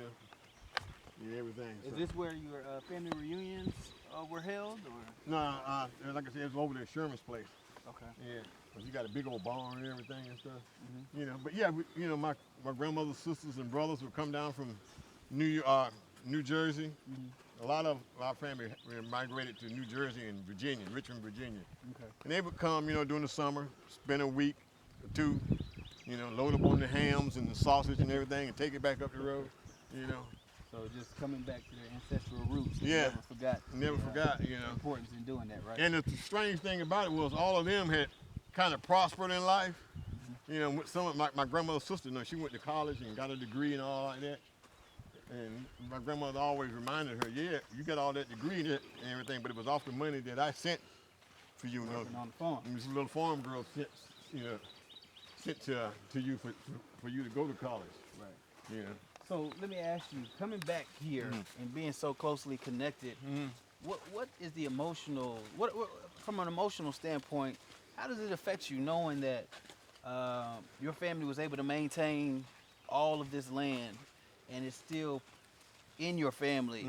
know. Yeah, everything. Is this where your family reunions were held, or? No, like I said, it's over there at Sherman's place. Okay. Yeah, 'cause you got a big old barn and everything and stuff. Mm-hmm. You know, but yeah, my grandmother's sisters and brothers would come down from New Jersey. Mm-hmm. A lot of our family migrated to New Jersey and Virginia, Richmond, Virginia. Okay. And they would come, during the summer, spend a week or two, load up on the hams and the sausage and everything and take it back up the road, you know. So just coming back to their ancestral roots. Yeah. Never forgot. Never forgot, The importance in doing that, right? And the strange thing about it was all of them had kind of prospered in life. With some of my grandmother's sister, she went to college and got a degree and all like that. And my grandmother always reminded her, yeah, you got all that degree and everything, but it was off the money that I sent for you. Working on the farm. And this little farm girl sent to you for you to go to college. Right. So let me ask you, coming back here and being so closely connected, what is the emotional, what from an emotional standpoint, how does it affect you knowing that your family was able to maintain all of this land and it's still in your family,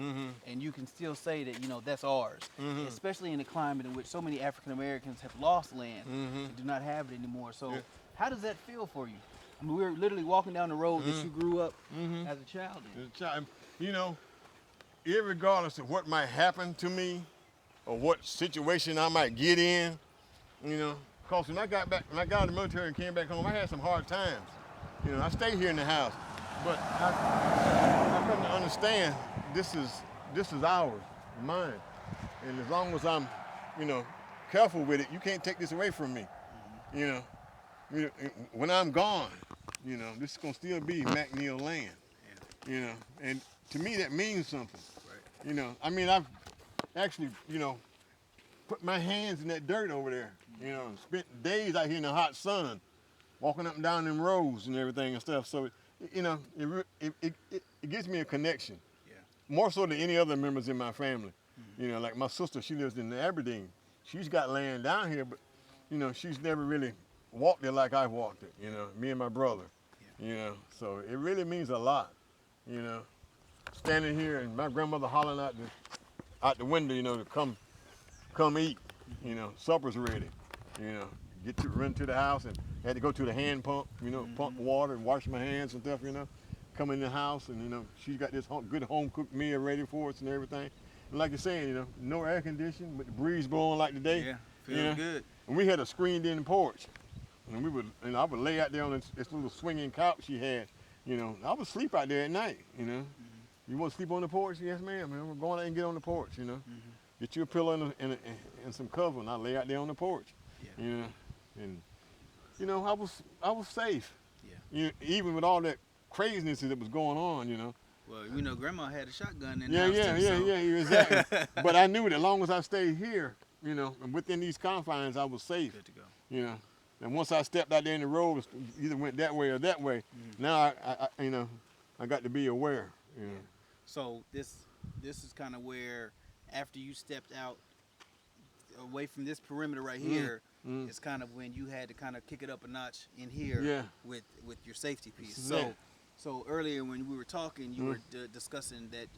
and you can still say that, that's ours, especially in the climate in which so many African Americans have lost land and do not have it anymore. So how does that feel for you? I mean, we were literally walking down the road that you grew up as a child in. Irregardless of what might happen to me or what situation I might get in, because when I got out of the military and came back home, I had some hard times. I stayed here in the house, but I come to understand this is ours, mine, and as long as I'm, careful with it, you can't take this away from me. When I'm gone, this is gonna still be McNeil land. And to me that means something. Right. I've actually, put my hands in that dirt over there. And spent days out here in the hot sun, walking up and down them roads and everything and stuff. So, it gives me a connection. Yeah. More so than any other members in my family. Like my sister, she lives in Aberdeen. She's got land down here, but she's never really walked it like I walked it. Me and my brother. Yeah. So it really means a lot. Standing here and my grandmother hollering out the window, to come eat. Supper's ready. Run to the house and had to go to the hand pump, pump water and wash my hands and stuff, Come in the house and, she's got this good home cooked meal ready for us and everything. And like you're saying, no air conditioning, but the breeze blowing like today. Yeah, feels good. And we had a screened in porch. And I would lay out there on this little swinging couch she had, I would sleep out there at night, You want to sleep on the porch? Yes, ma'am. We're going out and get on the porch, Get you a pillow and some cover, and I lay out there on the porch. Yeah. And I was safe. Yeah. Even with all that craziness that was going on, Well, Grandma had a shotgun in the the house too. Exactly. But I knew that as long as I stayed here, and within these confines, I was safe. Good to go. And once I stepped out there in the road, either went that way or that way. Now I got to be aware. So this is kind of where, after you stepped out away from this perimeter right here, it's kind of when you had to kind of kick it up a notch in here with your safety piece. So earlier when we were talking, you were discussing that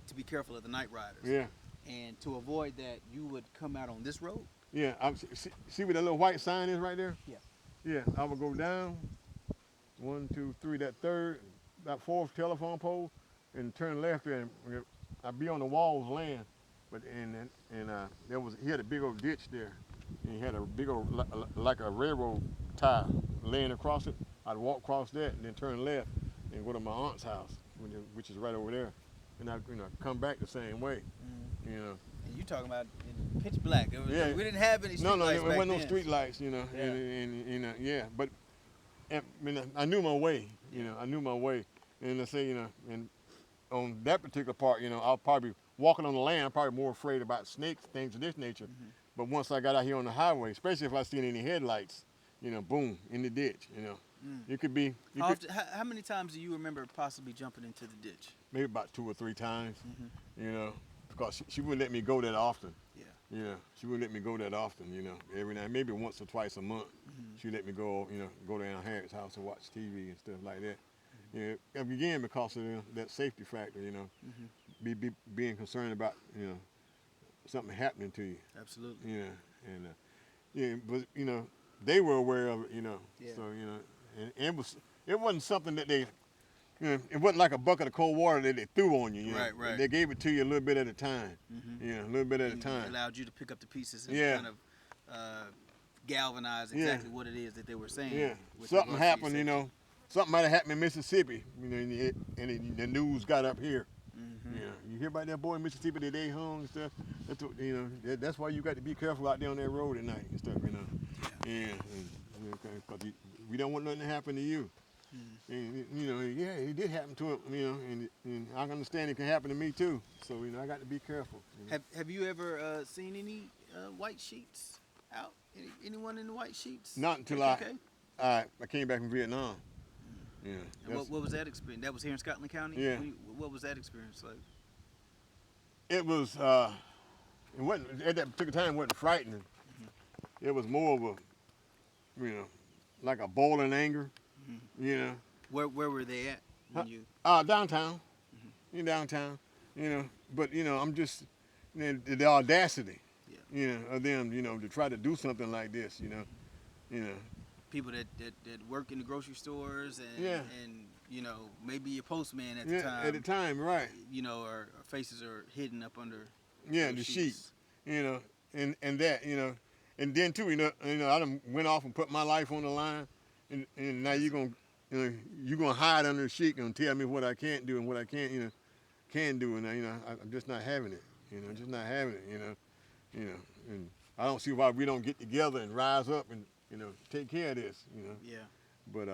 to be careful of the night riders. Yeah. And to avoid that, you would come out on this road. Yeah. See where that little white sign is right there? Yeah. Yeah. I would go down 1, 2, 3, that third, that fourth telephone pole, and turn left there. And I'd be on the Walls land, but he had a big old ditch there, and he had a big old like a railroad tie laying across it. I'd walk across that and then turn left and go to my aunt's house, which is right over there, and I'd come back the same way. And you talking about in pitch black? We didn't have any street lights. No, there wasn't no street lights. But I knew my way. I knew my way, and I say, and on that particular part, I'll probably walking on the land. I'm probably more afraid about snakes, things of this nature. But once I got out here on the highway, especially if I seen any headlights, boom, in the ditch. It could be. How many times do you remember possibly jumping into the ditch? Maybe about 2 or 3 times. Because she wouldn't let me go that often. Yeah. She wouldn't let me go that often. Every night, maybe once or twice a month, she'd let me go. Go down Harriet's house and watch TV and stuff like that. Yeah, again because of that safety factor, being concerned about something happening to you, Absolutely. and but they were aware of it, Yeah. so and it wasn't something that they. It wasn't like a bucket of cold water that they threw on you. Right, right. They gave it to you a little bit at a time. Mm-hmm. A little bit at a And time. allowed you to pick up the pieces and Yeah. kind of galvanize exactly what it is that they were saying. Yeah. with Something regards to your happened, safety. something might have happened in Mississippi, and the news got up here. Mm-hmm. You hear about that boy in Mississippi that they hung and stuff. That's what, that's why you got to be careful out there on that road at night and stuff. Yeah. Because we don't want nothing to happen to you. And yeah, it did happen to him, and I understand it can happen to me too. So I got to be careful. Have you ever seen any white sheets out? Anyone in the white sheets? Not until KKK? I came back from Vietnam. Yeah. And what was that experience? That was here in Scotland County. Yeah. What was that experience like? It was. It wasn't at that particular time. It wasn't frightening. It was more of a, like a boiling anger. Where were they at when you? Downtown. In downtown. But I'm just the audacity. Of them. To try to do something like this. People that work in the grocery stores and Yeah. and maybe your postman at the time. At the time, right. Our faces are hidden up under. Yeah, those the sheets. And that, and then too, I done went off and put my life on the line, and now you're gonna hide under the sheet and tell me what I can't do and what I can't do, and I'm just not having it. Just not having it. And I don't see why we don't get together and rise up and take care of this. Yeah. But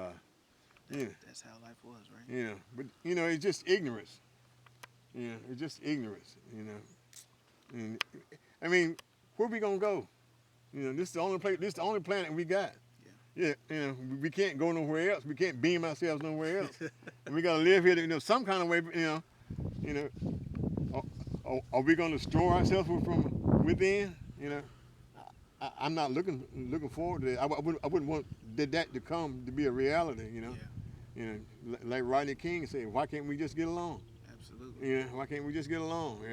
That's how life was, right? But it's just ignorance. It's just ignorance. And I mean, where we gonna go? This is the only place. This is the only planet we got. Yeah. We can't go nowhere else. We can't beam ourselves nowhere else. And we gotta live here. Some kind of way. Are we gonna destroy ourselves from within? I'm not looking forward to that. I wouldn't want that to come to be a reality. Like Rodney King said, why can't we just get along? Absolutely. Why can't we just get along?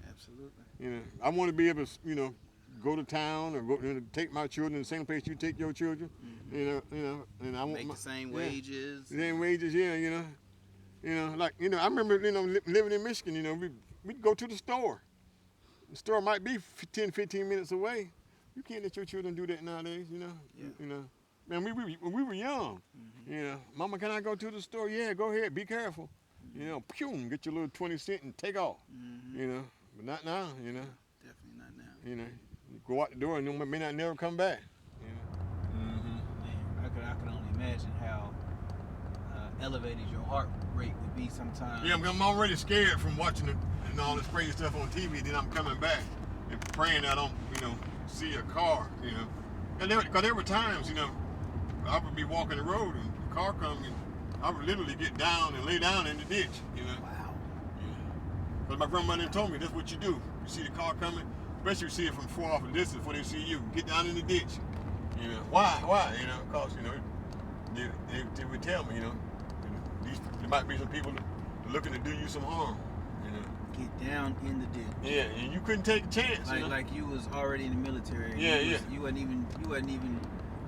Absolutely. I want to be able to, go to town or go take my children in the same place you take your children. And I want Make the same wages. Same wages, yeah. I remember living in Michigan. We'd go to the store. The store might be 10, 15 minutes away. You can't let your children do that nowadays. Man, we were young. Mama, can I go to the store? Yeah, go ahead. Be careful. Pew, get your little 20 cents and take off. But not now. Definitely not now. You go out the door and you may not never come back. Man, I could only imagine how elevated your heart rate would be sometimes. Yeah, I'm already scared from watching all this crazy stuff on TV. Then I'm coming back and praying I don't, see a car. And because there were times, I would be walking the road and a car comes and I would literally get down and lay down in the ditch. Wow. Because my grandmother told me that's what you do. You see the car coming, especially you see it from far off a distance before they see you. Get down in the ditch. Why? Because they would tell me, there might be some people looking to do you some harm. Get down in the ditch. Yeah, and you couldn't take a chance. Like you was already in the military. Yeah. You wasn't even.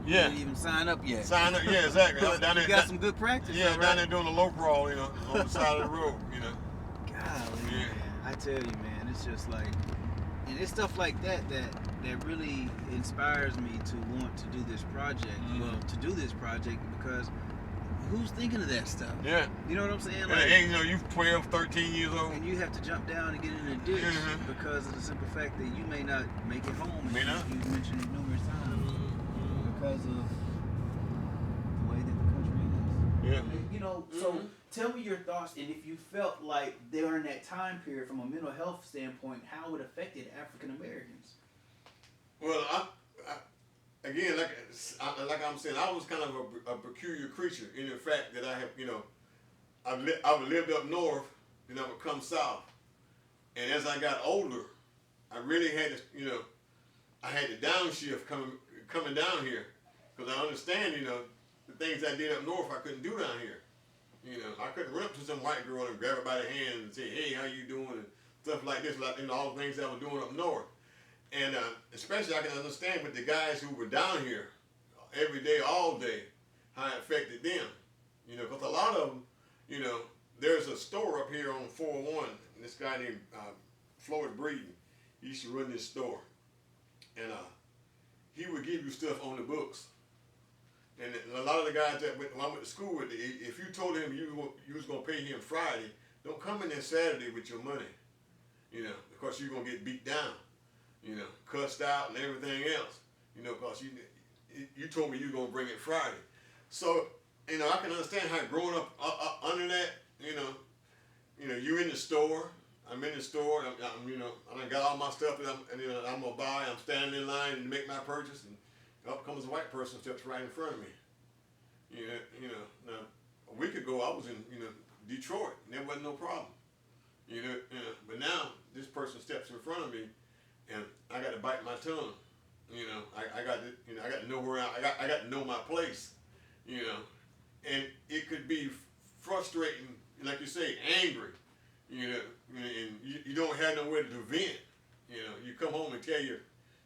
Yeah. You didn't even sign up yet. Sign up, yeah, exactly. You got some good practice. Yeah, right? down there doing a low crawl, on the side of the road, Golly, Yeah. man. I tell you, man, it's just like, and it's stuff like that really inspires me to want to do this project. Well, to do this project because who's thinking of that stuff? Yeah. You know what I'm saying? And, you're 12, 13 years old. And you have to jump down and get in a ditch because of the simple fact that you may not make it home. May not. You've mentioned it numerous times because of the way that the country is. Yeah. So tell me your thoughts, and if you felt like during that time period, from a mental health standpoint, how it affected African Americans. Well, again, like I'm saying, I was kind of a peculiar creature in the fact that I have, I lived up north, then I would come south, and as I got older, I really had to, I had to downshift coming down here, because I understand, the things I did up north I couldn't do down here, You know, I couldn't run up to some white girl and grab her by the hand and say, "Hey, how you doing?" and stuff like this, like all the things I was doing up north. And especially I can understand with the guys who were down here every day, all day, how it affected them. You know, because a lot of them, you know, there's a store up here on 401, and this guy named Floyd Breeden, he used to run this store. And he would give you stuff on the books. And a lot of the guys that when I went to school with, if you told him you was going to pay him Friday, don't come in there Saturday with your money. You know, because you're going to get beat down. You know, cussed out and everything else. You know, because you told me you were going to bring it Friday. So, you know, I can understand how growing up under that, you know, you in the store. I'm in the store. I'm you know, I done got all my stuff that I'm gonna buy. I'm standing in line to make my purchase, and up comes a white person steps right in front of me. You know. Now a week ago I was in Detroit, and there wasn't no problem. You know, but now this person steps in front of me, and I got to bite my tongue. You know, I got to I got to know where I got to know my place. You know, and it could be frustrating, like you say, angry. You know, and you don't have nowhere to vent. You know, you come home and tell your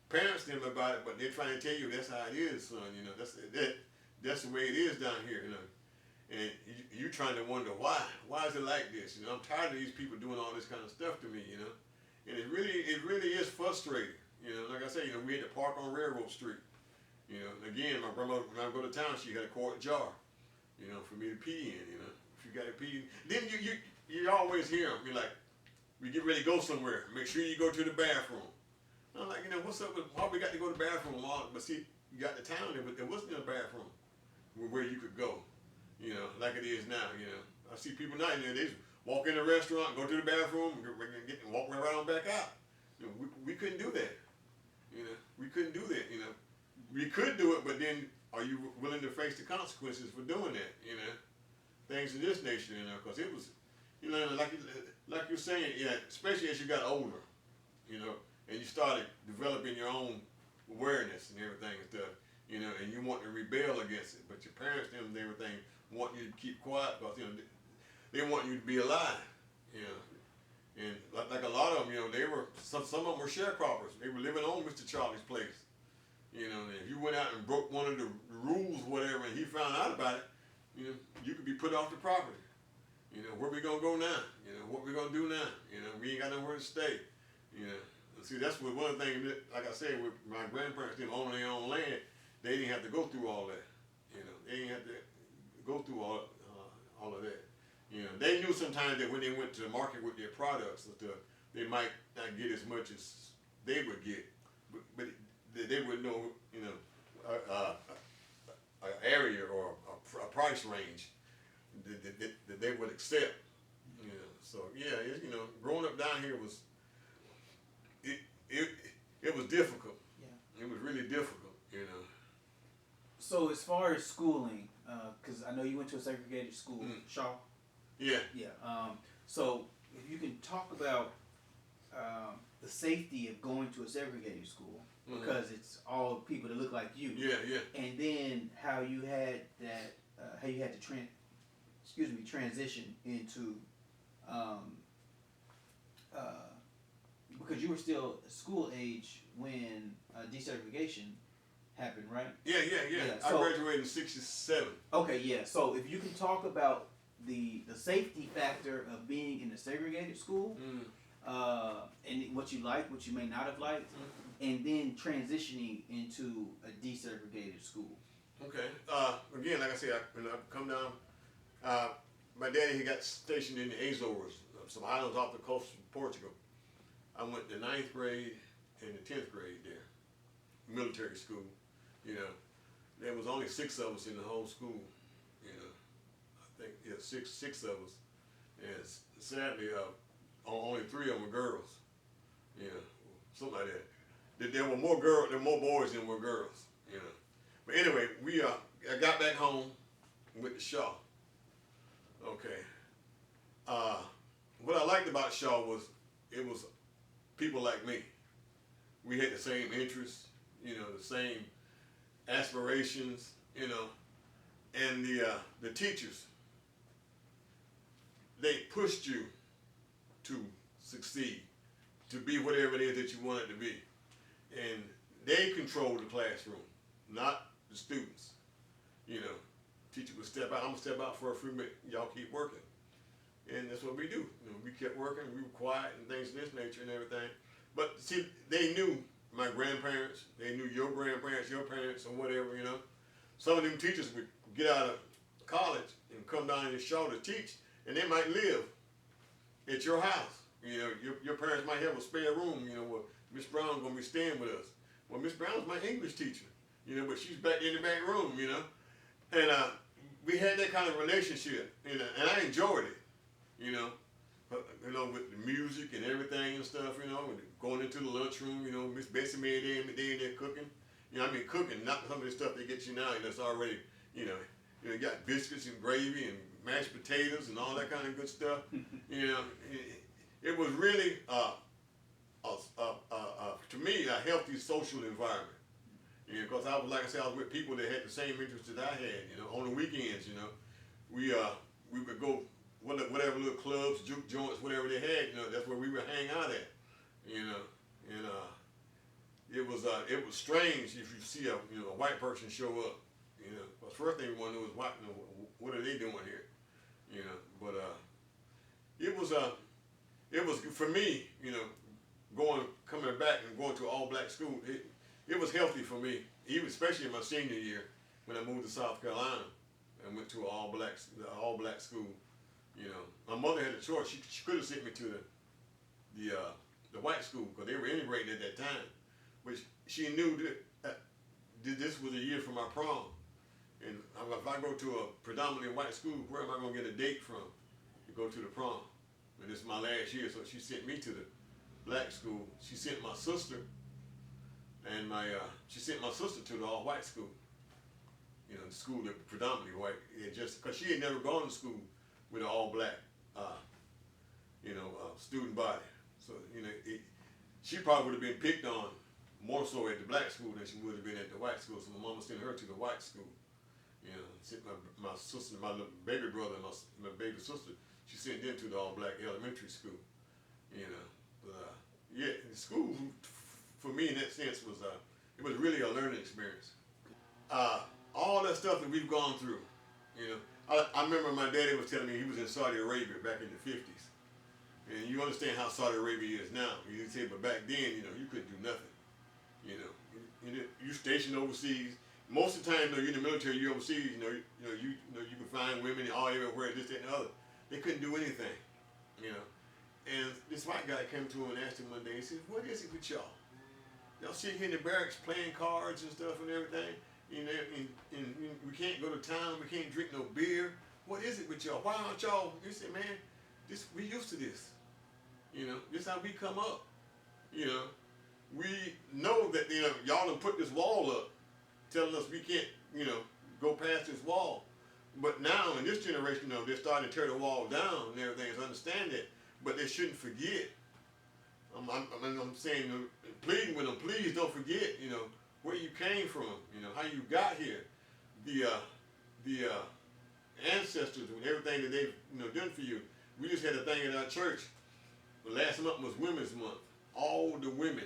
parents them about it, but they're trying to tell you that's how it is, son. You know, that's the way it is down here. You know, and you trying to wonder why is it like this? You know, I'm tired of these people doing all this kind of stuff to me. You know, and it really is frustrating. You know, like I say, you know, we had to park on Railroad Street. You know, again, my grandmother, when I go to town, she had a quart jar. You know, for me to pee in. You know, if you got to pee, then you always hear them. You're like, we get ready to go somewhere. Make sure you go to the bathroom. I'm like, you know, what's up with why we got to go to the bathroom? But see, you got the town there, but there wasn't a bathroom where you could go. You know, like it is now. You know, I see people now. You know, they just walk in the restaurant, go to the bathroom, and walk right on back out. You know, we couldn't do that. You know, we couldn't do that. You know, we could do it, but then are you willing to face the consequences for doing that? You know, things of this nature. You know, because it was. You know, like you're saying, yeah, especially as you got older, you know, and you started developing your own awareness and everything and stuff, you know, and you want to rebel against it, but your parents and everything want you to keep quiet because, you know, they want you to be alive, you know. And like a lot of them, you know, they were, some of them were sharecroppers. They were living on Mr. Charlie's place, you know, and if you went out and broke one of the rules, whatever, and he found out about it, you know, you could be put off the property. You know, where we gonna go now? You know, what we gonna do now? You know, we ain't got nowhere to stay. You know, see, that's what one of the things that, like I said, with my grandparents them owning their own land, they didn't have to go through all that. You know, they didn't have to go through all of that. You know, they knew sometimes that when they went to the market with their products and stuff, they might not get as much as they would get, but they would know, you know, an area or a price range that they would accept, you know. So yeah, you know, growing up down here was it was difficult. Yeah, it was really difficult, you know. So as far as schooling, because I know you went to a segregated school, Shaw. Yeah. Yeah. So if you can talk about the safety of going to a segregated school, because it's all people that look like you. Yeah, yeah. And then how you had that, how you had to transition into, because you were still school age when desegregation happened, right? Yeah. So, I graduated in '67. Okay, yeah. So if you can talk about the safety factor of being in a segregated school, and what you liked, what you may not have liked, and then transitioning into a desegregated school. Okay. Again, like I said, when I come down, my daddy, he got stationed in the Azores, some islands off the coast of Portugal. I went to 9th grade and the 10th grade there, military school. You know, there was only 6 of us in the whole school. You know, I think six of us, and sadly, only 3 of them were girls. You know, something like that. There were more boys than were girls. You know, but anyway, I got back home with the Shaw. Okay. What I liked about Shaw was it was people like me. We had the same interests, you know, the same aspirations, you know, and the teachers they pushed you to succeed, to be whatever it is that you wanted to be. And they controlled the classroom, not the students. You know, teacher would step out, I'm gonna step out for a few minutes, y'all keep working. And that's what we do. You know, we kept working, we were quiet and things of this nature and everything. But see, they knew my grandparents, they knew your grandparents, your parents, or whatever, you know. Some of them teachers would get out of college and come down to Shaw to teach, and they might live at your house. You know, your parents might have a spare room, you know, where Miss Brown's gonna be staying with us. Well, Miss Brown's my English teacher, you know, but she's back in the back room, you know. And we had that kind of relationship, you know, and I enjoyed it, you know, with the music and everything and stuff, you know, and going into the lunchroom, you know, Miss Bessie made in there cooking, you know, I mean cooking, not some of the stuff they get you now, that's already, you got biscuits and gravy and mashed potatoes and all that kind of good stuff, you know. It was really, to me, a healthy social environment. You know, because I was, like I said, I was with people that had the same interests that I had. You know, on the weekends, you know, we would go whatever little clubs, juke joints, whatever they had. You know, that's where we would hang out at. You know, and it was strange if you see a white person show up. You know, the first thing we want to know is what are they doing here? You know, but it was for me. You know, coming back and going to all black school. It was healthy for me, even especially in my senior year when I moved to South Carolina and went to an all black school. You know, my mother had a choice. She could have sent me to the white school because they were integrating at that time, but she knew that this was a year for my prom, and if I go to a predominantly white school, where am I going to get a date from to go to the prom? And this is my last year, so she sent me to the black school. She sent my sister. And she sent my sister to the all-white school. You know, the school that was predominantly white. Just because she had never gone to school with an all-black, student body. So you know, she probably would have been picked on more so at the black school than she would have been at the white school. So my mama sent her to the white school. You know, sent my sister, my little baby brother, and my baby sister. She sent them to the all-black elementary school. You know, but yeah, the school. For me, in that sense, it was really a learning experience. All that stuff that we've gone through, you know. I remember my daddy was telling me he was in Saudi Arabia back in the 50s. And you understand how Saudi Arabia is now. You say, but back then, you know, you couldn't do nothing. You know, you stationed overseas. Most of the time, you're in the military, you're overseas. You can find women all everywhere, this, that, and the other. They couldn't do anything. You know. And this white guy came to him and asked him one day. He said, "What is it with y'all? Y'all sit here in the barracks playing cards and stuff and everything, you know, and we can't go to town, we can't drink no beer. What is it with y'all? Why aren't y'all?" He said, "Man, we used to this. You know, this is how we come up. You know, we know that, you know, y'all done put this wall up telling us we can't, you know, go past this wall. But now in this generation, you know, they're starting to tear the wall down and everything, is understand that. But they shouldn't forget. I'm saying, pleading with them, please don't forget, you know, where you came from, you know, how you got here, the ancestors and everything that they've, you know, done for you. We just had a thing in our church. The last month was Women's Month. All the women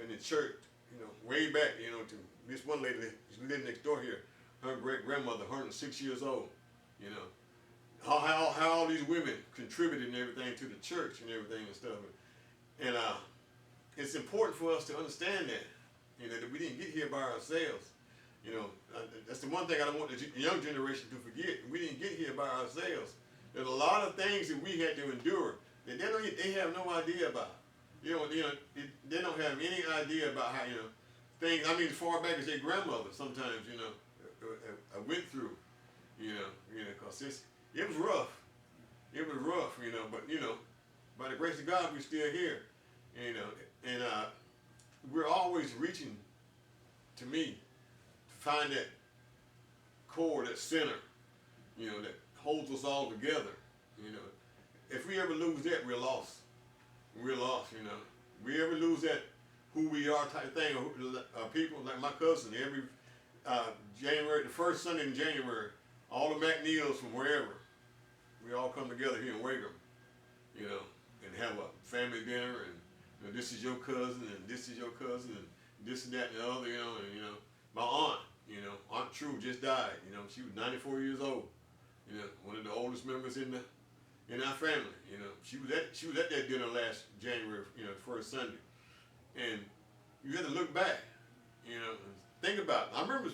in the church, you know, way back, you know, to this one lady that lived next door here, her great grandmother, 106 years old, you know, how all these women contributed and everything to the church and everything and stuff. And it's important for us to understand that, you know, that we didn't get here by ourselves. You know, that's the one thing I don't want the young generation to forget. We didn't get here by ourselves. There's a lot of things that we had to endure that they have no idea about. They don't have any idea about how, you know, things. I mean, as far back as their grandmother, sometimes, you know, I went through, you know, because it was rough. It was rough, you know, but, you know, by the grace of God, we're still here, you know, and we're always reaching, to me, to find that core, that center, you know, that holds us all together, you know. If we ever lose that, we're lost. We're lost, you know. We ever lose that who we are type of thing, or people like my cousin, every January, the first Sunday in January, all the McNeils from wherever, we all come together here in Wagram, you know, and have a family dinner, and you know, this is your cousin, and this is your cousin, and this and that and the other, you know, and you know, my aunt, you know, Aunt True just died, you know, she was 94 years old, you know, one of the oldest members in our family, you know, she was at that dinner last January, you know, first Sunday, and you had to look back, you know, and think about it. I remember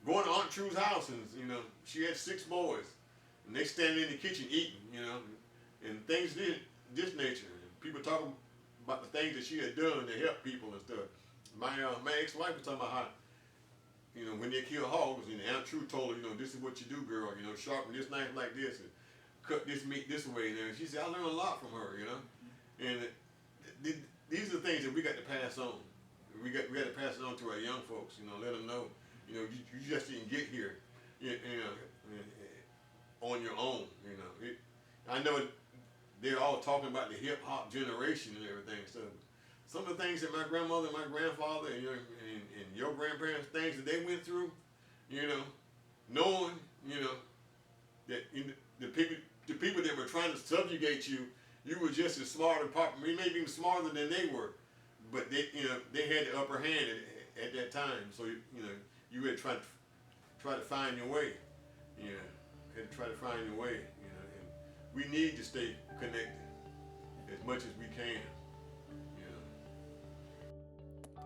going to Aunt True's house, and you know, she had 6 boys, and they standing in the kitchen eating, you know, and things this nature. And people talking about the things that she had done to help people and stuff. My ex-wife was talking about how, you know, when they kill hogs, and Aunt True told her, you know, this is what you do, girl. You know, sharpen this knife like this, and cut this meat this way. And she said, I learned a lot from her, you know. And these are the things that we got to pass on. We got to pass it on to our young folks, you know, let them know, you know, you just didn't get here, you know, on your own, you know. I know they're all talking about the hip hop generation and everything. So some of the things that my grandmother and my grandfather and your grandparents, things that they went through, you know, knowing, you know, that the people that were trying to subjugate you, you were just as smart and maybe even smarter than they were. But they, you know, they had the upper hand at that time. So you know, you had to try to find your way. You know, had to try to find your way. You know, and we need to stay connected as much as we can. You know.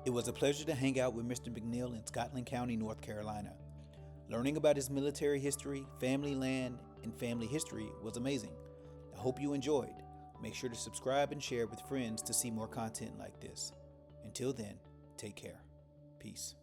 It was a pleasure to hang out with Mr. McNeil in Scotland County, North Carolina. Learning about his military history, family land, and family history was amazing. I hope you enjoyed. Make sure to subscribe and share with friends to see more content like this. Until then, take care. Peace.